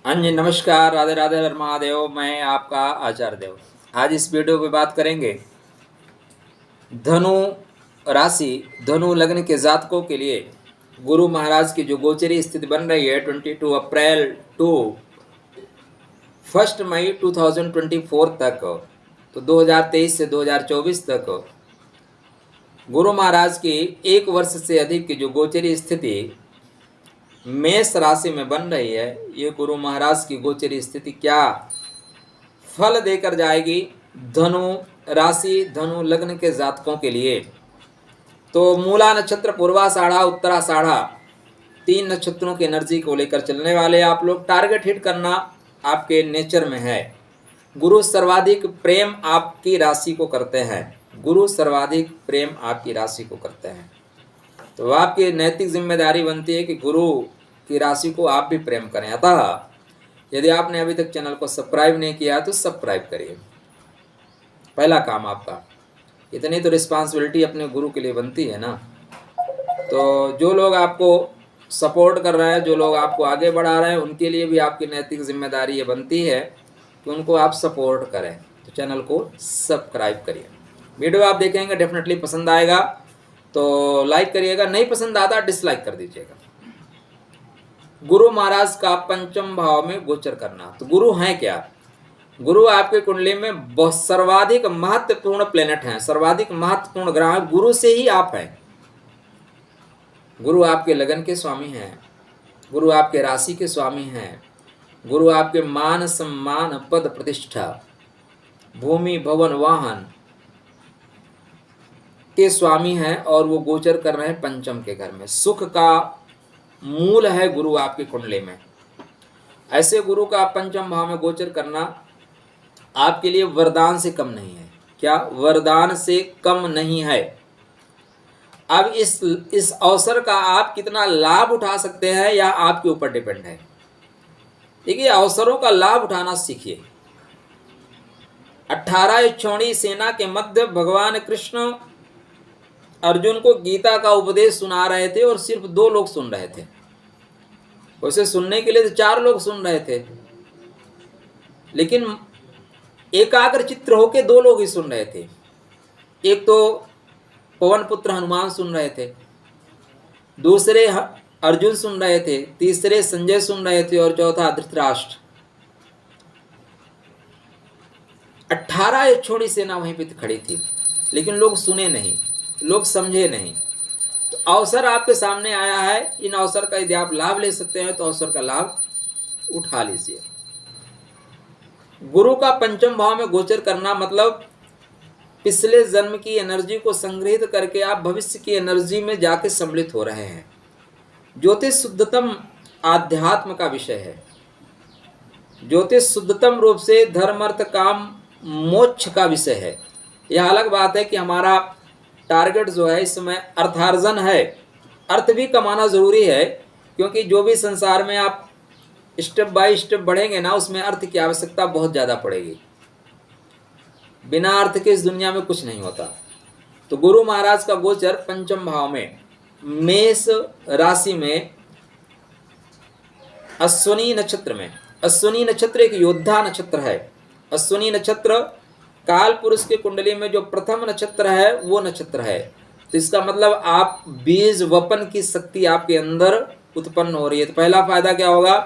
हाँ जी, नमस्कार, राधे राधे, हर महादेव। मैं आपका आचार्य देव। आज इस वीडियो पे बात करेंगे धनु राशि, धनु लग्न के जातकों के लिए गुरु महाराज की जो गोचरी स्थिति बन रही है 22 अप्रैल टू 1 मई 2024 तक, तो 2023 से 2024 तक गुरु महाराज की एक वर्ष से अधिक की जो गोचरी स्थिति मेष राशि में बन रही है, ये गुरु महाराज की गोचरी स्थिति क्या फल देकर जाएगी धनु राशि, धनु लग्न के जातकों के लिए। तो मूला नक्षत्र, पूर्वाषाढ़ा, उत्तराषाढ़ा, 3 नक्षत्रों की एनर्जी को लेकर चलने वाले आप लोग। टारगेट हिट करना आपके नेचर में है। गुरु सर्वाधिक प्रेम आपकी राशि को करते हैं। गुरु सर्वाधिक प्रेम आपकी राशि को करते हैं, तो आपकी नैतिक जिम्मेदारी बनती है कि गुरु की राशि को आप भी प्रेम करें। अतः यदि आपने अभी तक चैनल को सब्सक्राइब नहीं किया तो सब्सक्राइब करिए। पहला काम आपका, इतनी तो रिस्पांसिबिलिटी अपने गुरु के लिए बनती है ना। तो जो लोग आपको सपोर्ट कर रहे हैं, जो लोग आपको आगे बढ़ा रहे हैं, उनके लिए भी आपकी नैतिक जिम्मेदारी ये बनती है कि उनको आप सपोर्ट करें। तो चैनल को सब्सक्राइब करिए। वीडियो आप देखेंगे, डेफिनेटली पसंद आएगा तो लाइक करिएगा, नहीं पसंद आता डिसलाइक कर दीजिएगा। गुरु महाराज का पंचम भाव में गोचर करना, तो गुरु हैं क्या? गुरु आपके कुंडली में बहुत सर्वाधिक महत्वपूर्ण प्लेनेट हैं, सर्वाधिक महत्वपूर्ण ग्रह गुरु से ही आप हैं। गुरु आपके लगन के स्वामी हैं, गुरु आपके राशि के स्वामी हैं, गुरु आपके मान सम्मान पद प्रतिष्ठा भूमि भवन वाहन के स्वामी हैं, और वो गोचर कर रहे हैं पंचम के घर में। सुख का मूल है गुरु आपकी कुंडली में। ऐसे गुरु का पंचम भाव में गोचर करना आपके लिए वरदान से कम नहीं है। क्या? वरदान से कम नहीं है। अब इस अवसर का आप कितना लाभ उठा सकते हैं या आपके ऊपर डिपेंड है। देखिए, अवसरों का लाभ उठाना सीखिए। 18 इच्छोणी सेना के मध्य भगवान कृष्ण अर्जुन को गीता का उपदेश सुना रहे थे और सिर्फ 2 लोग सुन रहे थे। उसे सुनने के लिए तो 4 लोग सुन रहे थे, लेकिन एकाग्र चित्त होके 2 लोग ही सुन रहे थे। एक तो पवन पुत्र हनुमान सुन रहे थे, दूसरे अर्जुन सुन रहे थे, तीसरे संजय सुन रहे थे, और चौथा धृतराष्ट्र। 18 इच्छोणी सेना वहीं पे खड़ी थी, लेकिन लोग सुने नहीं, लोग समझे नहीं। तो अवसर आपके सामने आया है, इन अवसर का यदि आप लाभ ले सकते हैं तो अवसर का लाभ उठा लीजिए। गुरु का पंचम भाव में गोचर करना मतलब पिछले जन्म की एनर्जी को संग्रहित करके आप भविष्य की एनर्जी में जाके सम्मिलित हो रहे हैं। ज्योतिष शुद्धतम आध्यात्म का विषय है। ज्योतिष शुद्धतम रूप से धर्म अर्थ काम मोक्ष का विषय है। यह अलग बात है कि हमारा टारगेट जो है इस समय अर्थार्जन है। अर्थ भी कमाना जरूरी है, क्योंकि जो भी संसार में आप स्टेप बाय स्टेप बढ़ेंगे ना, उसमें अर्थ की आवश्यकता बहुत ज़्यादा पड़ेगी। बिना अर्थ के इस दुनिया में कुछ नहीं होता। तो गुरु महाराज का गोचर पंचम भाव में मेष राशि में अश्विनी नक्षत्र में। अश्विनी नक्षत्र एक योद्धा नक्षत्र है। अश्विनी नक्षत्र काल पुरुष के कुंडली में जो प्रथम नक्षत्र है वो नक्षत्र है। तो इसका मतलब आप बीज वपन की शक्ति आपके अंदर उत्पन्न हो रही है। तो पहला फायदा क्या होगा?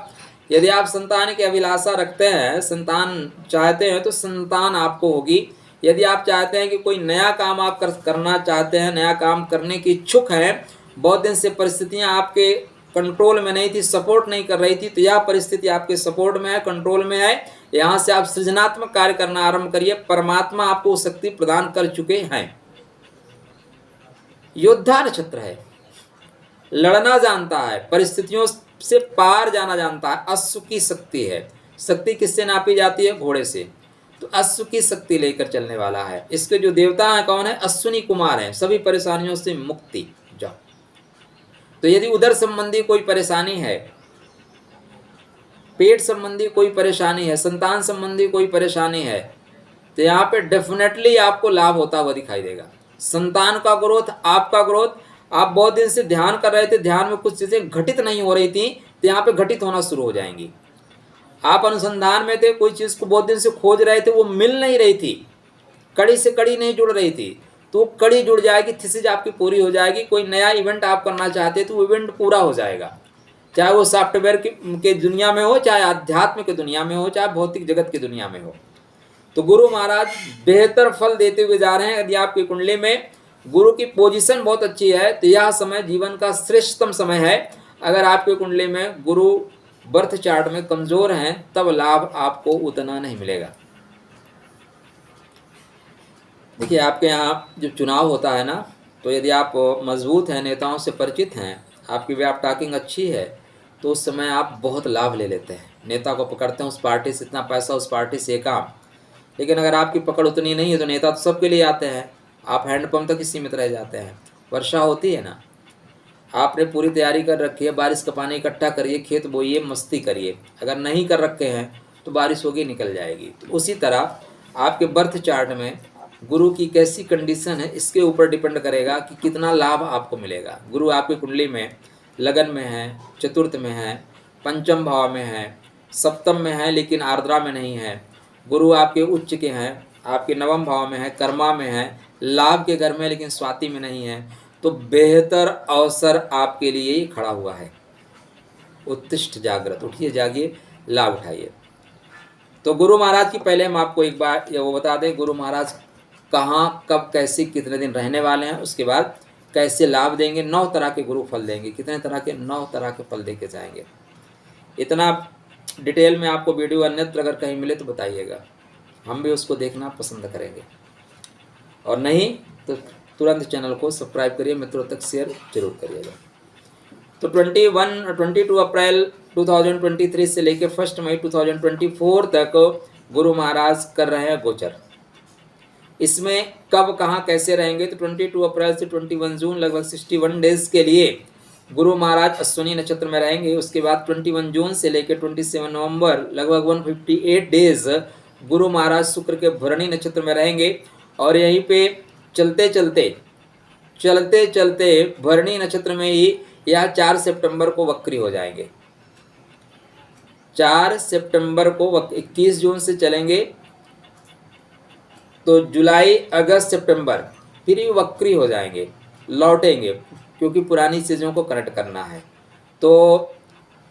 यदि आप संतान की अभिलाषा रखते हैं, संतान चाहते हैं, तो संतान आपको होगी। यदि आप चाहते हैं कि कोई नया काम आप करना चाहते हैं, नया काम करने की इच्छुक हैं, बहुत दिन से परिस्थितियां आपके कंट्रोल में नहीं थी, सपोर्ट नहीं कर रही थी, तो यह परिस्थिति आपके सपोर्ट में है, कंट्रोल में है। यहाँ से आप सृजनात्मक कार्य करना आरंभ करिए। परमात्मा आपको शक्ति प्रदान कर चुके हैं। योद्धा नक्षत्र है, लड़ना जानता है, परिस्थितियों से पार जाना जानता है। अश्व की शक्ति है। शक्ति किससे नापी जाती है? घोड़े से। तो अश्व की शक्ति लेकर चलने वाला है। इसके जो देवता हैं कौन है? अश्विनी कुमार हैं। सभी परेशानियों से मुक्ति जाओ। तो यदि उदर संबंधी कोई परेशानी है, पेट संबंधी कोई परेशानी है, संतान संबंधी कोई परेशानी है, तो यहाँ पे डेफिनेटली आपको लाभ होता हुआ दिखाई देगा। संतान का ग्रोथ, आपका ग्रोथ। आप बहुत दिन से ध्यान कर रहे थे, ध्यान में कुछ चीज़ें घटित नहीं हो रही थी, तो यहाँ पे घटित होना शुरू हो जाएंगी। आप अनुसंधान में थे, कोई चीज़ को बहुत दिन से खोज रहे थे, वो मिल नहीं रही थी, कड़ी से कड़ी नहीं जुड़ रही थी, तो कड़ी जुड़ जाएगी, थीसिस आपकी पूरी हो जाएगी। कोई नया इवेंट आप करना चाहते तो वो इवेंट पूरा हो जाएगा, चाहे वो सॉफ्टवेयर के दुनिया में हो, चाहे आध्यात्म की दुनिया में हो, चाहे भौतिक जगत की दुनिया में हो। तो गुरु महाराज बेहतर फल देते हुए जा रहे हैं। यदि आपकी कुंडली में गुरु की पोजीशन बहुत अच्छी है तो यह समय जीवन का श्रेष्ठतम समय है। अगर आपकी कुंडली में गुरु बर्थ चार्ट में कमजोर हैं तब लाभ आपको उतना नहीं मिलेगा। देखिए, आपके यहाँ जो चुनाव होता है ना, तो यदि आप मजबूत हैं, नेताओं से परिचित हैं, आपकी वे आप टॉकिंग अच्छी है, तो उस समय आप बहुत लाभ ले लेते हैं। नेता को पकड़ते हैं, उस पार्टी से इतना पैसा, उस पार्टी से काम। लेकिन अगर आपकी पकड़ उतनी नहीं है तो नेता तो सबके लिए आते हैं, आप हैंडपम्प तक ही सीमित रह जाते हैं। वर्षा होती है ना, आपने पूरी तैयारी कर रखी है, बारिश का पानी इकट्ठा करिए, खेत बोइए, मस्ती करिए। अगर नहीं कर रखे हैं तो बारिश होगी, निकल जाएगी। तो उसी तरह आपके बर्थ चार्ट में गुरु की कैसी कंडीशन है, इसके ऊपर डिपेंड करेगा कि कितना लाभ आपको मिलेगा। गुरु आपकी कुंडली में लगन में है, चतुर्थ में है, पंचम भाव में है, सप्तम में है लेकिन आर्द्रा में नहीं है। गुरु आपके उच्च के हैं, आपके नवम भाव में है, कर्मा में है, लाभ के घर में लेकिन स्वाति में नहीं है, तो बेहतर अवसर आपके लिए ही खड़ा हुआ है। उत्तिष्ठ जागृत, उठिए जागिए, लाभ उठाइए। तो गुरु महाराज की पहले हम आपको एक बार ये वो बता दें, गुरु महाराज कहाँ, कब, कैसे, कितने दिन रहने वाले हैं, उसके बाद कैसे लाभ देंगे। 9 तरह के गुरु फल देंगे। कितने तरह के? 9 तरह के फल दे के जाएंगे। इतना डिटेल में आपको वीडियो अन्यत्र अगर कहीं मिले तो बताइएगा, हम भी उसको देखना पसंद करेंगे। और नहीं तो तुरंत चैनल को सब्सक्राइब करिए, मित्रों तक शेयर जरूर करिएगा। तो 22 अप्रैल 2023 से लेकर 1 मई 2024 तक गुरु महाराज कर रहे हैं गोचर। इसमें कब, कहाँ, कैसे रहेंगे? तो 22 अप्रैल से 21 जून लगभग 61 डेज के लिए गुरु महाराज अश्विनी नक्षत्र में रहेंगे। उसके बाद 21 जून से लेकर 27 नवंबर लगभग 158 डेज गुरु महाराज शुक्र के भरणी नक्षत्र में रहेंगे। और यहीं पे चलते चलते भरणी नक्षत्र में ही यह 4 सितंबर को वक्री हो जाएंगे। 4 सितंबर को 21 जून से चलेंगे तो जुलाई, अगस्त, सितंबर फिर ये वक्री हो जाएंगे, लौटेंगे, क्योंकि पुरानी चीज़ों को कनेक्ट करना है। तो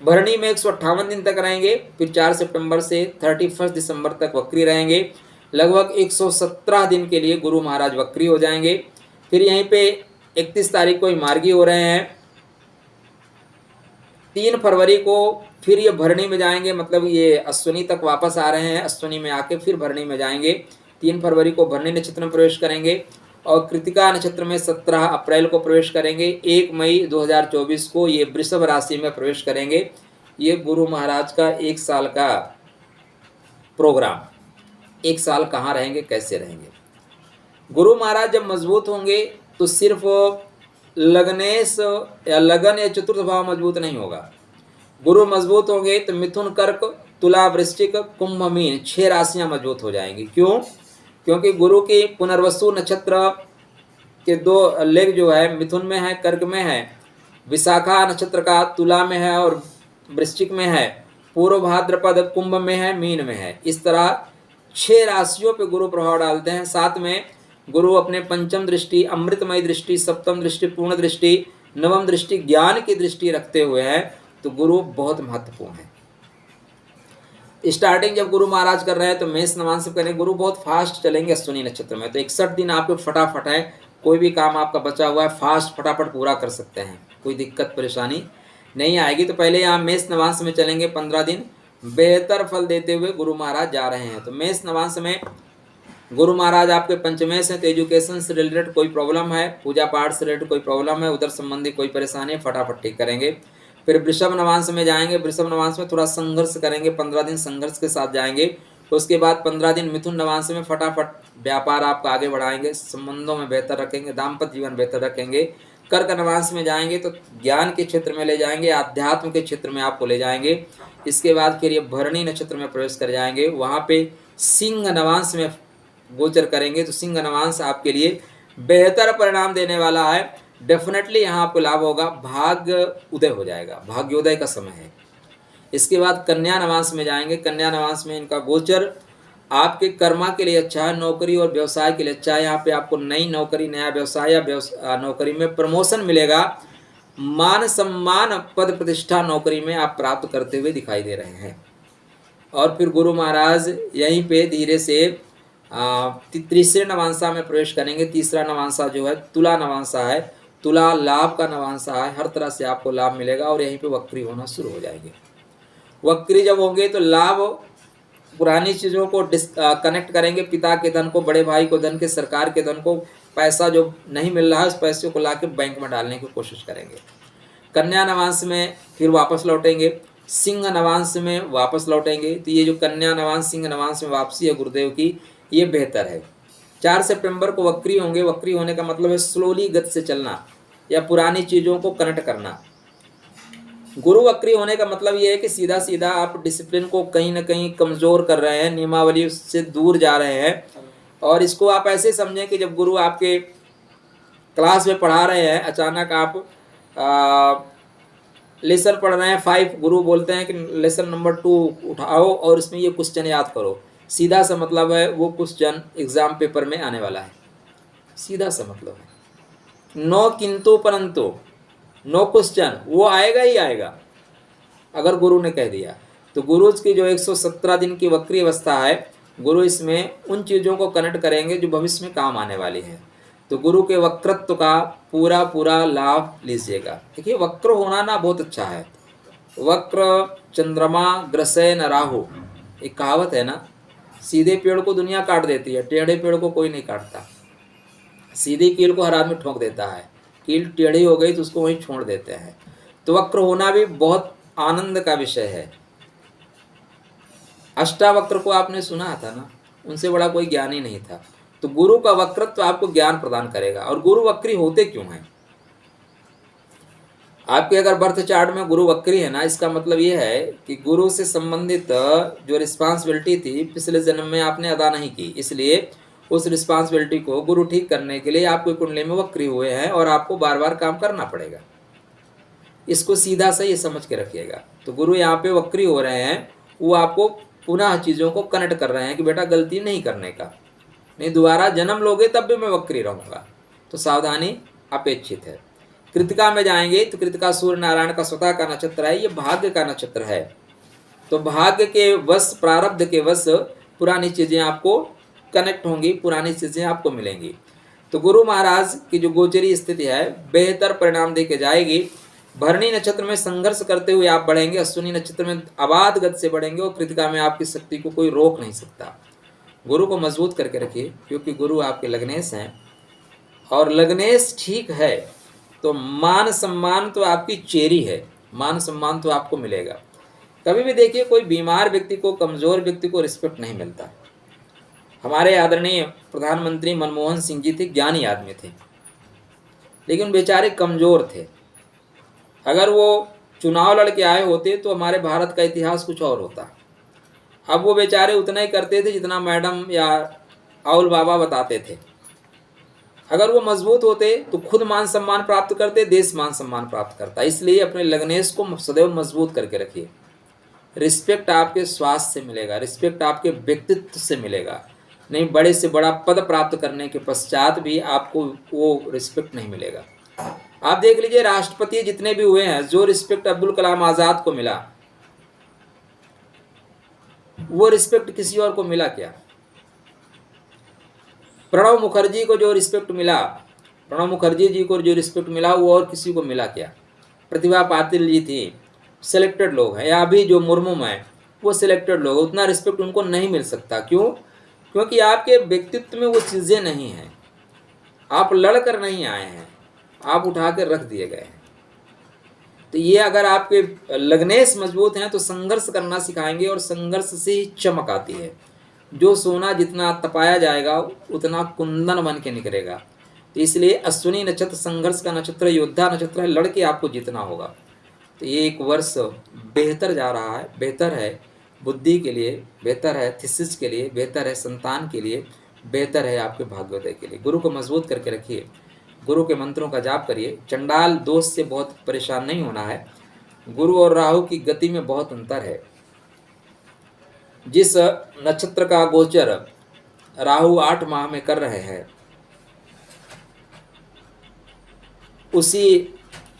भरणी में 158 दिन तक रहेंगे, फिर 4 सितंबर से 31 दिसंबर तक वक्री रहेंगे। लगभग 117 दिन के लिए गुरु महाराज वक्री हो जाएंगे। फिर यहीं पे 31 तारीख को ही मार्गी हो रहे हैं। 3 फरवरी को फिर ये भरणी में जाएंगे, मतलब ये अश्विनी तक वापस आ रहे हैं, अश्विनी में आके फिर भरणी में जाएंगे। 3 फरवरी को भरणी नक्षत्र में प्रवेश करेंगे और कृतिका नक्षत्र में 17 अप्रैल को प्रवेश करेंगे। 1 मई 2024 को ये वृषभ राशि में प्रवेश करेंगे। ये गुरु महाराज का 1 साल का प्रोग्राम। 1 साल कहाँ रहेंगे, कैसे रहेंगे? गुरु महाराज जब मजबूत होंगे तो सिर्फ लगनेश या लगन या चतुर्थ भाव मजबूत नहीं होगा। गुरु मजबूत होंगे तो मिथुन, कर्क, तुला, वृश्चिक, कुंभ, मीन 6 राशियां मजबूत हो जाएंगी। क्यों? क्योंकि गुरु की पुनर्वसु नक्षत्र के 2 लेग जो है मिथुन में है, कर्क में है, विशाखा नक्षत्र का तुला में है और वृश्चिक में है, पूर्व भाद्रपद कुंभ में है, मीन में है। इस तरह 6 राशियों पे गुरु प्रभाव डालते हैं। साथ में गुरु अपने पंचम दृष्टि, अमृतमय दृष्टि, सप्तम दृष्टि, पूर्ण दृष्टि, नवम दृष्टि, ज्ञान की दृष्टि रखते हुए हैं। तो गुरु बहुत महत्वपूर्ण है। स्टार्टिंग जब गुरु महाराज कर रहे हैं तो मेष नवांश से करें, गुरु बहुत फास्ट चलेंगे अश्विनी नक्षत्र में। तो 61 दिन आपके फटाफट है, कोई भी काम आपका बचा हुआ है फास्ट फटाफट पूरा कर सकते हैं, कोई दिक्कत परेशानी नहीं आएगी। तो पहले यहाँ मेष नवांश में चलेंगे 15 दिन, बेहतर फल देते हुए गुरु महाराज जा रहे हैं। तो मेष नवांश में गुरु महाराज आपके पंचमेश हैं, तो एजुकेशन से रिलेटेड कोई प्रॉब्लम है, पूजा पाठ से रिलेटेड कोई प्रॉब्लम है, उधर संबंधी कोई परेशानी है, फटाफट ठीक करेंगे। फिर वृषभ नवांश में जाएंगे, वृषभ नवांश में थोड़ा संघर्ष करेंगे, 15 दिन संघर्ष के साथ जाएंगे। तो उसके बाद 15 दिन मिथुन नवांश में फटाफट व्यापार आपका आगे बढ़ाएंगे, संबंधों में बेहतर रखेंगे, दाम्पत्य जीवन बेहतर रखेंगे। कर्क नवांश में जाएंगे तो ज्ञान के क्षेत्र में ले जाएंगे, आध्यात्म के क्षेत्र में आपको ले जाएंगे। इसके बाद फिर ये भरणी नक्षत्र में प्रवेश कर जाएंगे, वहाँ पे सिंह नवांश में गोचर करेंगे। तो सिंह नवांश आपके लिए बेहतर परिणाम देने वाला है। डेफिनेटली यहाँ आपको लाभ होगा, भाग्य उदय हो जाएगा, भाग्योदय का समय है। इसके बाद कन्या नवांश में जाएंगे। कन्या नवांश में इनका गोचर आपके कर्मा के लिए अच्छा है, नौकरी और व्यवसाय के लिए अच्छा है। यहाँ पे आपको नई नौकरी, नया व्यवसाय या नौकरी में प्रमोशन मिलेगा। मान सम्मान, पद प्रतिष्ठा नौकरी में आप प्राप्त करते हुए दिखाई दे रहे हैं। और फिर गुरु महाराज यहीं पे धीरे से तीसरे नवांशा में प्रवेश करेंगे। तीसरा नवांशा जो है तुला नवांशा है। तुला लाभ का नवांशा है, हर तरह से आपको लाभ मिलेगा और यहीं पे वक्री होना शुरू हो जाएंगे। वक्री जब होंगे तो लाभ, पुरानी चीज़ों को कनेक्ट करेंगे, पिता के धन को, बड़े भाई को धन के, सरकार के धन को, पैसा जो नहीं मिल रहा है उस पैसे को लाके बैंक में डालने की कोशिश करेंगे। कन्या नवांश में फिर वापस लौटेंगे, सिंह नवांश में वापस लौटेंगे। तो ये जो कन्या नवांश सिंह नवांश में वापसी है गुरुदेव की, ये बेहतर है। 4 सितंबर को वक्री होंगे। वक्री होने का मतलब है स्लोली गति से चलना या पुरानी चीज़ों को कनेक्ट करना। गुरु वक्री होने का मतलब ये है कि सीधा सीधा आप डिसिप्लिन को कहीं ना कहीं कमज़ोर कर रहे हैं, नियमावली से दूर जा रहे हैं। और इसको आप ऐसे समझें कि जब गुरु आपके क्लास में पढ़ा रहे हैं, अचानक आप लेसन पढ़ रहे हैं 5, गुरु बोलते हैं कि लेसन नंबर 2 उठाओ और इसमें ये क्वेश्चन याद करो। सीधा सा मतलब है वो क्वेश्चन एग्ज़ाम पेपर में आने वाला है, सीधा सा मतलब है। नो किंतु परंतु, नो क्वेश्चन, वो आएगा ही आएगा अगर गुरु ने कह दिया। तो गुरु की जो 117 दिन की वक्री अवस्था है, गुरु इसमें उन चीज़ों को कनेक्ट करेंगे जो भविष्य में काम आने वाली है। तो गुरु के वक्रत्व का पूरा लाभ लीजिएगा। देखिए वक्र होना ना बहुत अच्छा है। वक्र चंद्रमा ग्रसय न राहु, एक कहावत है ना, सीधे पेड़ को दुनिया काट देती है, टेढ़े पेड़ को कोई नहीं काटता। सीधी कील को हर आदमी ठोक देता है, कील टेढ़ी हो गई तो उसको वहीं छोड़ देते हैं। तो वक्र होना भी बहुत आनंद का विषय है। अष्टावक्र को आपने सुना था ना, उनसे बड़ा कोई ज्ञान ही नहीं था। तो गुरु का वक्रत्व आपको ज्ञान प्रदान करेगा। और गुरु वक्री होते क्यों हैं? आपके अगर बर्थ चार्ट में गुरु वक्री है ना, इसका मतलब ये है कि गुरु से संबंधित जो रिस्पांसिबिलिटी थी पिछले जन्म में आपने अदा नहीं की, इसलिए उस रिस्पांसिबिलिटी को गुरु ठीक करने के लिए आपको कुंडली में वक्री हुए हैं और आपको बार बार काम करना पड़ेगा। इसको सीधा सा ये समझ के रखिएगा। तो गुरु यहाँ पे वक्री हो रहे हैं, वो आपको पुनः चीज़ों को कनेक्ट कर रहे हैं कि बेटा गलती नहीं करने का, नहीं दोबारा जन्म लोगे तब भी मैं वक्री रहूँगा, तो सावधानी अपेक्षित है। कृतिका में जाएंगे तो कृतिका सूर्य नारायण का स्वतः का नक्षत्र है, ये भाग्य का नक्षत्र है। तो भाग्य के वश, प्रारब्ध के वश पुरानी चीज़ें आपको कनेक्ट होंगी, पुरानी चीज़ें आपको मिलेंगी। तो गुरु महाराज की जो गोचरी स्थिति है बेहतर परिणाम दे के जाएगी। भरणी नक्षत्र में संघर्ष करते हुए आप बढ़ेंगे, अश्विनी नक्षत्र में अबाध गति से बढ़ेंगे और कृतिका में आपकी शक्ति को कोई रोक नहीं सकता। गुरु को मजबूत करके रखिए, क्योंकि गुरु आपके लग्नेश हैं और लग्नेश ठीक है तो मान सम्मान तो आपकी चेरी है, मान सम्मान तो आपको मिलेगा। कभी भी देखिए कोई बीमार व्यक्ति को, कमज़ोर व्यक्ति को रिस्पेक्ट नहीं मिलता। हमारे आदरणीय प्रधानमंत्री मनमोहन सिंह जी थे, ज्ञानी आदमी थे, लेकिन बेचारे कमज़ोर थे। अगर वो चुनाव लड़के आए होते तो हमारे भारत का इतिहास कुछ और होता। अब वो बेचारे उतना ही करते थे जितना मैडम या आउल बाबा बताते थे। अगर वो मजबूत होते तो खुद मान सम्मान प्राप्त करते, देश मान सम्मान प्राप्त करता। इसलिए अपने लग्नेश को सदैव मजबूत करके रखिए। रिस्पेक्ट आपके स्वास्थ्य से मिलेगा, रिस्पेक्ट आपके व्यक्तित्व से मिलेगा, नहीं बड़े से बड़ा पद प्राप्त करने के पश्चात भी आपको वो रिस्पेक्ट नहीं मिलेगा। आप देख लीजिए राष्ट्रपति जितने भी हुए हैं, जो रिस्पेक्ट अब्दुल कलाम आज़ाद को मिला वो रिस्पेक्ट किसी और को मिला क्या? प्रणब मुखर्जी को जो रिस्पेक्ट मिला, प्रणब मुखर्जी जी को जो रिस्पेक्ट मिला वो और किसी को मिला क्या? प्रतिभा पाटिल जी थी, सिलेक्टेड लोग हैं। या अभी जो मुर्मू हैं वो सिलेक्टेड लोग, उतना रिस्पेक्ट उनको नहीं मिल सकता। क्यों? क्योंकि आपके व्यक्तित्व में वो चीज़ें नहीं हैं। आप लड़ कर नहीं आए हैं, आप उठा कर रख दिए गए हैं। तो ये अगर आपके लग्नेश मजबूत हैं तो संघर्ष करना सिखाएंगे और संघर्ष से ही चमक आती है। जो सोना जितना तपाया जाएगा उतना कुंदन बन के निकलेगा। तो इसलिए अश्विनी नक्षत्र संघर्ष का नक्षत्र, योद्धा नक्षत्र है, लड़के आपको जीतना होगा। तो ये एक वर्ष बेहतर जा रहा है, बेहतर है बुद्धि के लिए, बेहतर है थीसिस के लिए, बेहतर है संतान के लिए, बेहतर है आपके भाग्योदय के लिए। गुरु को मजबूत करके रखिए, गुरु के मंत्रों का जाप करिए। चंडाल दोष से बहुत परेशान नहीं होना है। गुरु और राहु की गति में बहुत अंतर है। जिस नक्षत्र का गोचर राहु 8 माह में कर रहे हैं, उसी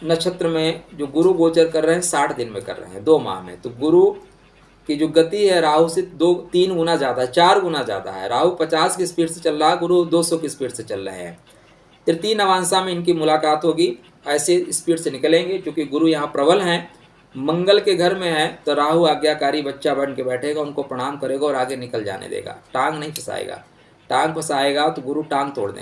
नक्षत्र में जो गुरु गोचर कर रहे हैं 60 दिन में कर रहे हैं, 2 माह में। तो गुरु की जो गति है राहु से 2-3 गुना ज़्यादा है, 4 गुना ज़्यादा है। राहु 50 की स्पीड से चल रहा है, गुरु 200 की स्पीड से चल रहे हैं। तृतीय नवांशा में इनकी मुलाकात होगी, ऐसे स्पीड से निकलेंगे। क्योंकि गुरु यहाँ प्रबल हैं, मंगल के घर में है, तो राहु आज्ञाकारी बच्चा बन के बैठेगा, उनको प्रणाम करेगा और आगे निकल जाने देगा, टांग नहीं फंसाएगा। टांग फंसाएगा तो गुरु टांग तोड़ देंगे।